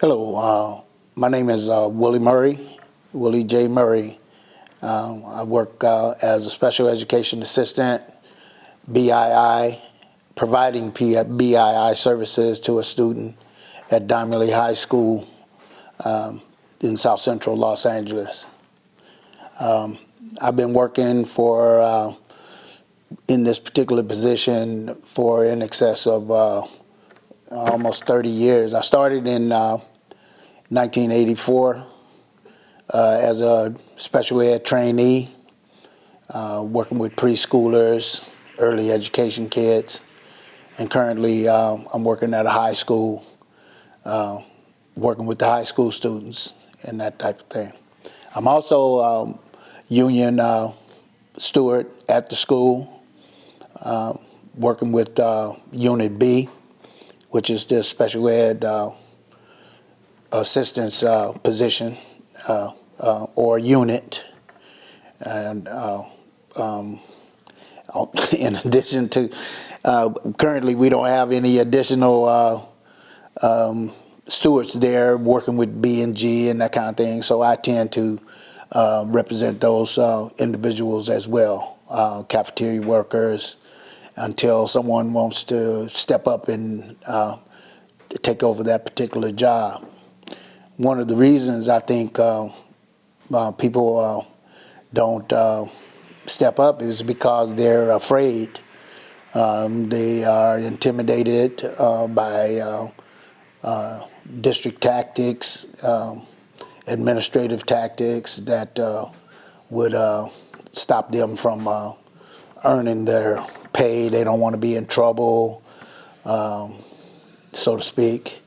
Hello, my name is Willie Murray, Willie J. Murray. I work as a special education assistant, BII, providing BII services to a student at Diamond Lee High School in South Central Los Angeles. I've been working for in this particular position for in excess of almost 30 years. I started in 1984 as a special ed trainee, working with preschoolers, early education kids, and currently I'm working at a high school, working with the high school students and that type of thing. I'm also union steward at the school, working with Unit B, which is the special ed assistance position or unit. And in addition to, currently we don't have any additional stewards there working with B and G and that kind of thing, so I tend to represent those individuals as well, cafeteria workers, until someone wants to step up and take over that particular job. One of the reasons I think people don't step up is because they're afraid. They are intimidated by district tactics, administrative tactics that would stop them from earning their pay. They don't want to be in trouble, so to speak.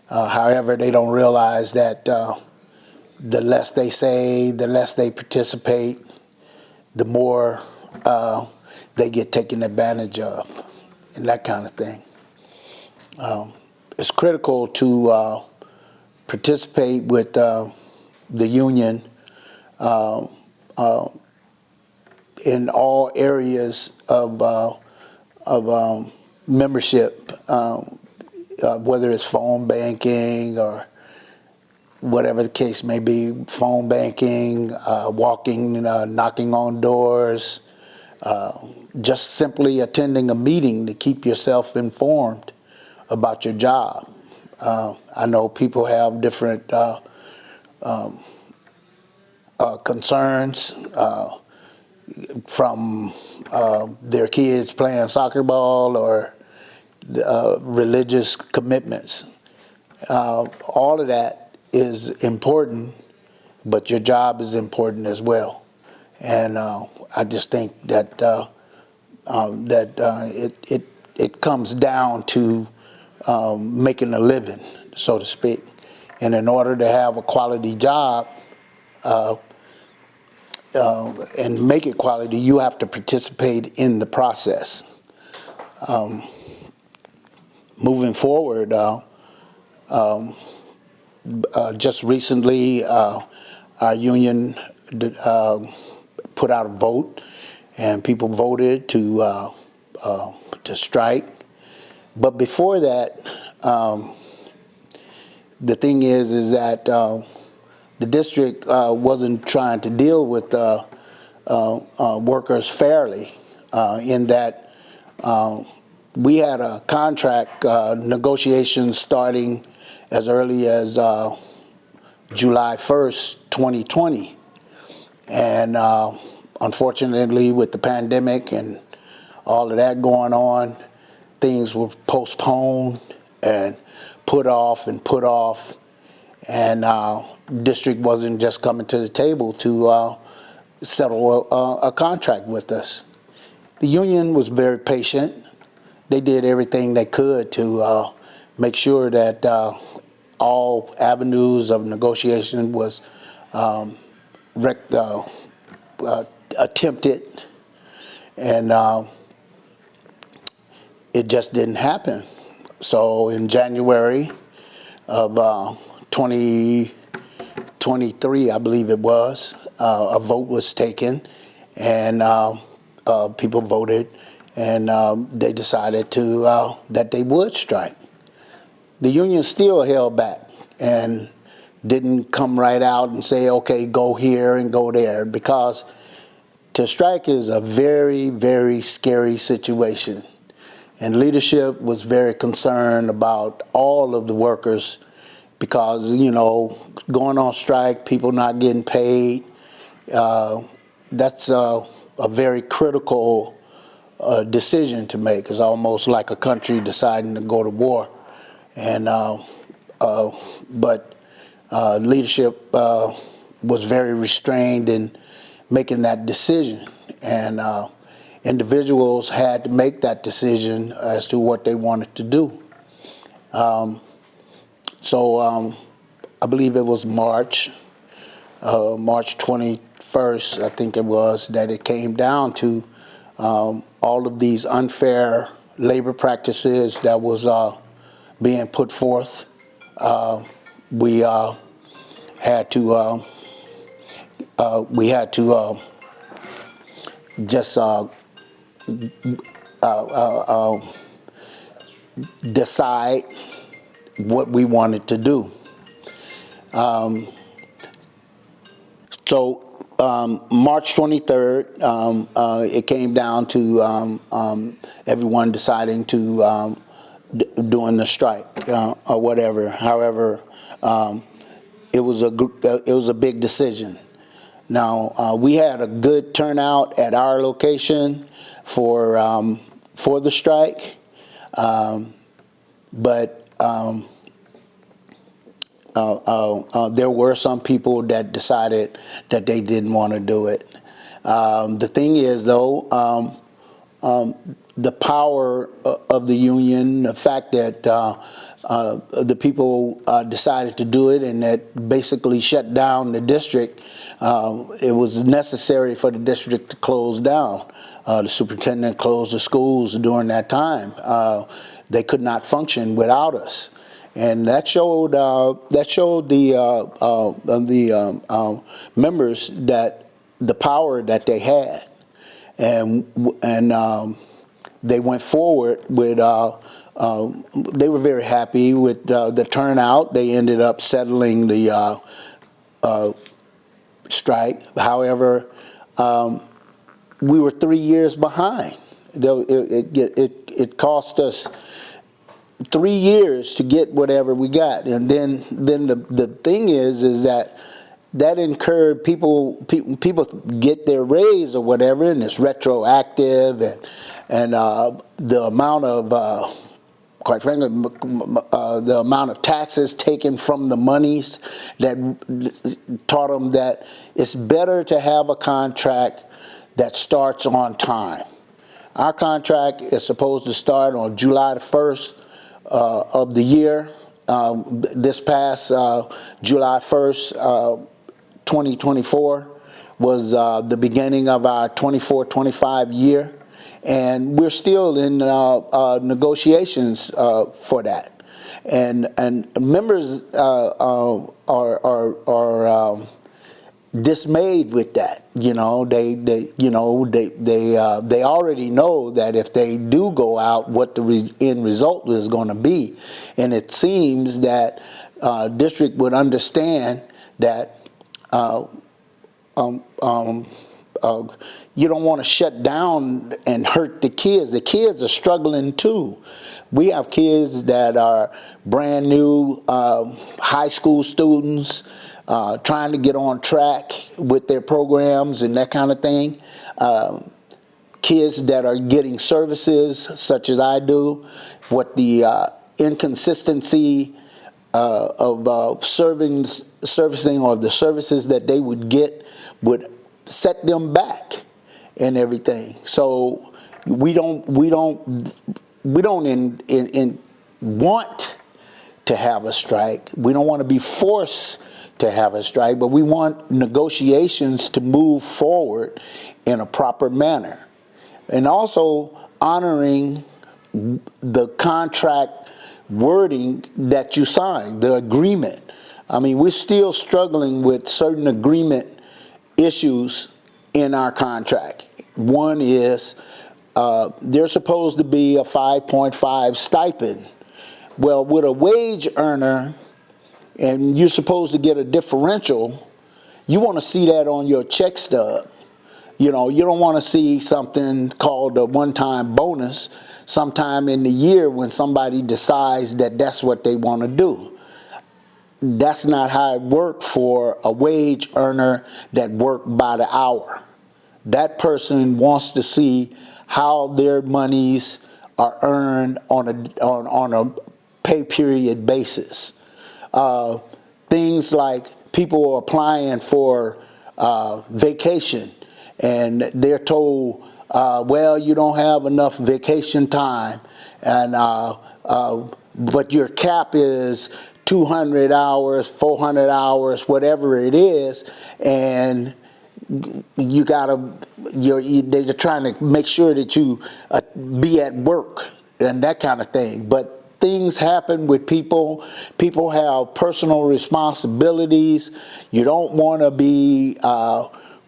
However, they don't realize that the less they say, the less they participate, the more they get taken advantage of, and that kind of thing. It's critical to participate with the union in all areas of membership. Whether it's phone banking or whatever the case may be, phone banking, walking, knocking on doors, just simply attending a meeting to keep yourself informed about your job. I know people have different concerns from their kids playing soccer ball or religious commitments. All of that is important, but your job is important as well. And I just think that it comes down to making a living, so to speak. And in order to have a quality job and make it quality, you have to participate in the process. Moving forward, just recently our union put out a vote, and people voted to strike. But before that, the thing is that the district wasn't trying to deal with workers fairly, in that we had a contract negotiation starting as early as July 1st, 2020. And unfortunately, with the pandemic and all of that going on, things were postponed and put off and put off. And district wasn't just coming to the table to settle a contract with us. The union was very patient. They did everything they could to make sure that all avenues of negotiation was attempted, and it just didn't happen. So in January of 2023, I believe it was, a vote was taken, and people voted, and they decided to that they would strike. the union still held back and didn't come right out and say, okay, go here and go there, because to strike is a very, very scary situation. And leadership was very concerned about all of the workers because, you know, going on strike, people not getting paid, that's a very critical decision to make. It's almost like a country deciding to go to war. And but leadership was very restrained in making that decision, and individuals had to make that decision as to what they wanted to do. So I believe it was March 21st, I think it was, that it came down to all of these unfair labor practices that was being put forth. We had to just decide what we wanted to do. So March 23rd, it came down to everyone deciding to doing the strike or whatever. However, it was a big decision. Now we had a good turnout at our location for the strike, but there were some people that decided that they didn't want to do it. The thing is, though, the power of the union, the fact that the people decided to do it and that basically shut down the district, it was necessary for the district to close down. The superintendent closed the schools during that time. They could not function without us. And that showed the members that the power that they had, and they went forward with. They were very happy with the turnout. They ended up settling the strike. However, we were 3 years behind. It cost us 3 years to get whatever we got, and then the thing is that incurred people get their raise or whatever, and it's retroactive, and the amount of quite frankly the amount of taxes taken from the monies that taught them that it's better to have a contract that starts on time. Our contract is supposed to start on July the 1st. Of the year. This past July 1st, 2024 was the beginning of our 24-25 year, and we're still in negotiations for that. And members are dismayed with that. You know, they already know that if they do go out, what the end result is going to be. And it seems that district would understand that you don't want to shut down and hurt the kids. The kids are struggling too. We have kids that are brand new high school students, trying to get on track with their programs and that kind of thing. Kids that are getting services such as I do, what the inconsistency of servicing or the services that they would get would set them back and everything. So we don't want to have a strike. We don't want to be forced to have a strike, but we want negotiations to move forward in a proper manner, and also honoring the contract wording that you signed, the agreement. I mean, we're still struggling with certain agreement issues in our contract. One is there's supposed to be a 5.5 stipend, Well, with a wage earner, and you're supposed to get a differential, you want to see that on your check stub. You know, you don't want to see something called a one-time bonus sometime in the year when somebody decides that that's what they want to do. That's not how it worked for a wage earner that worked by the hour. That person wants to see how their monies are earned on a pay period basis. Things like people are applying for vacation, and they're told, well, you don't have enough vacation time, and but your cap is 200 hours, 400 hours, whatever it is, and you gotta, they're trying to make sure that you be at work and that kind of thing. But things happen with people. People have personal responsibilities. You don't want to be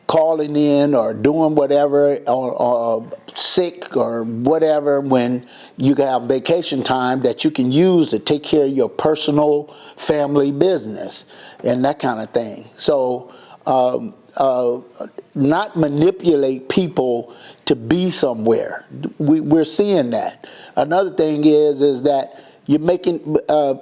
calling in or doing whatever, or sick or whatever, when you have vacation time that you can use to take care of your personal family business and that kind of thing. So not manipulate people to be somewhere. We're seeing that. Another thing is that you're making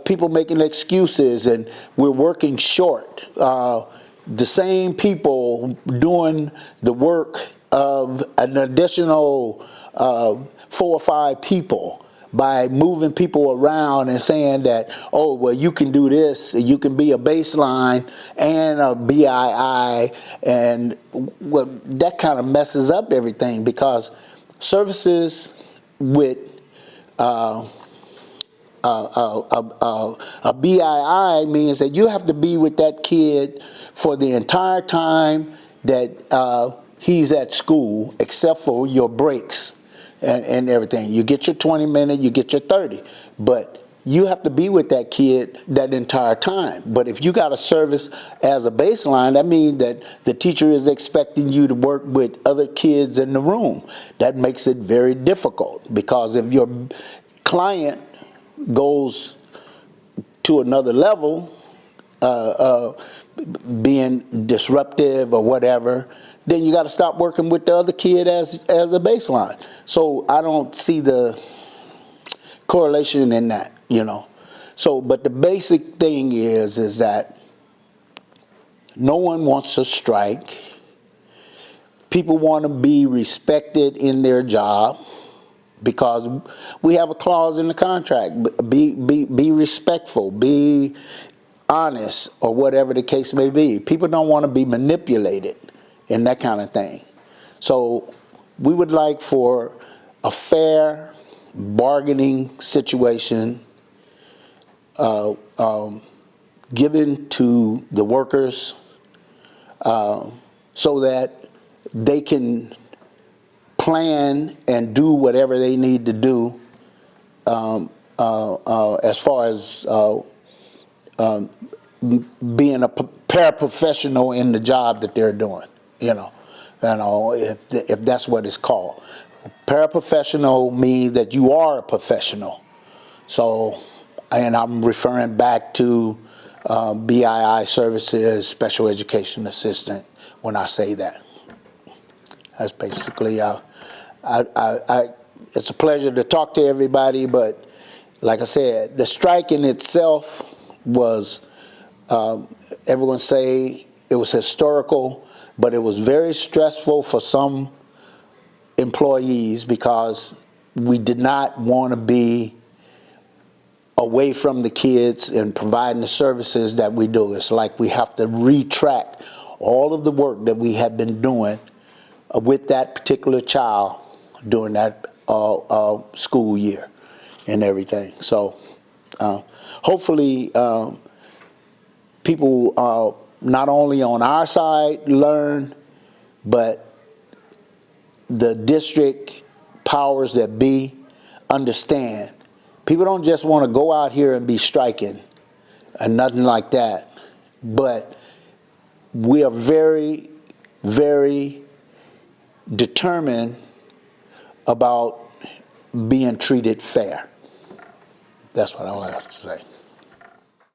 people making excuses, and we're working short. The same people doing the work of an additional 4 or 5 people by moving people around and saying that, oh, well, you can do this, you can be a baseline and a BII, and well, that kind of messes up everything, because services with a BII means that you have to be with that kid for the entire time that he's at school, except for your breaks and everything. You get your 20 minutes, you get your 30, but you have to be with that kid that entire time. But if you got a service as a baseline, that means that the teacher is expecting you to work with other kids in the room. That makes it very difficult, because if your client goes to another level, being disruptive or whatever, then you got to stop working with the other kid as a baseline. So I don't see the correlation in that, you know. So, but the basic thing is that no one wants to strike. People want to be respected in their job, because we have a clause in the contract: be respectful, be honest, or whatever the case may be. People don't want to be manipulated and that kind of thing. So we would like for a fair bargaining situation given to the workers, so that they can plan and do whatever they need to do as far as being a paraprofessional in the job that they're doing, you know, if that's what it's called. Paraprofessional means that you are a professional. So, and I'm referring back to BII services, special education assistant, when I say that. That's basically, it's a pleasure to talk to everybody, but like I said, the strike in itself was, everyone say it was historical, but it was very stressful for some employees, because we did not want to be away from the kids and providing the services that we do. It's like we have to retrack all of the work that we have been doing with that particular child during that school year and everything. So hopefully people not only on our side learn, but the district powers that be understand. People don't just want to go out here and be striking and nothing like that, but we are very, very determined about being treated fair. That's what I have to say.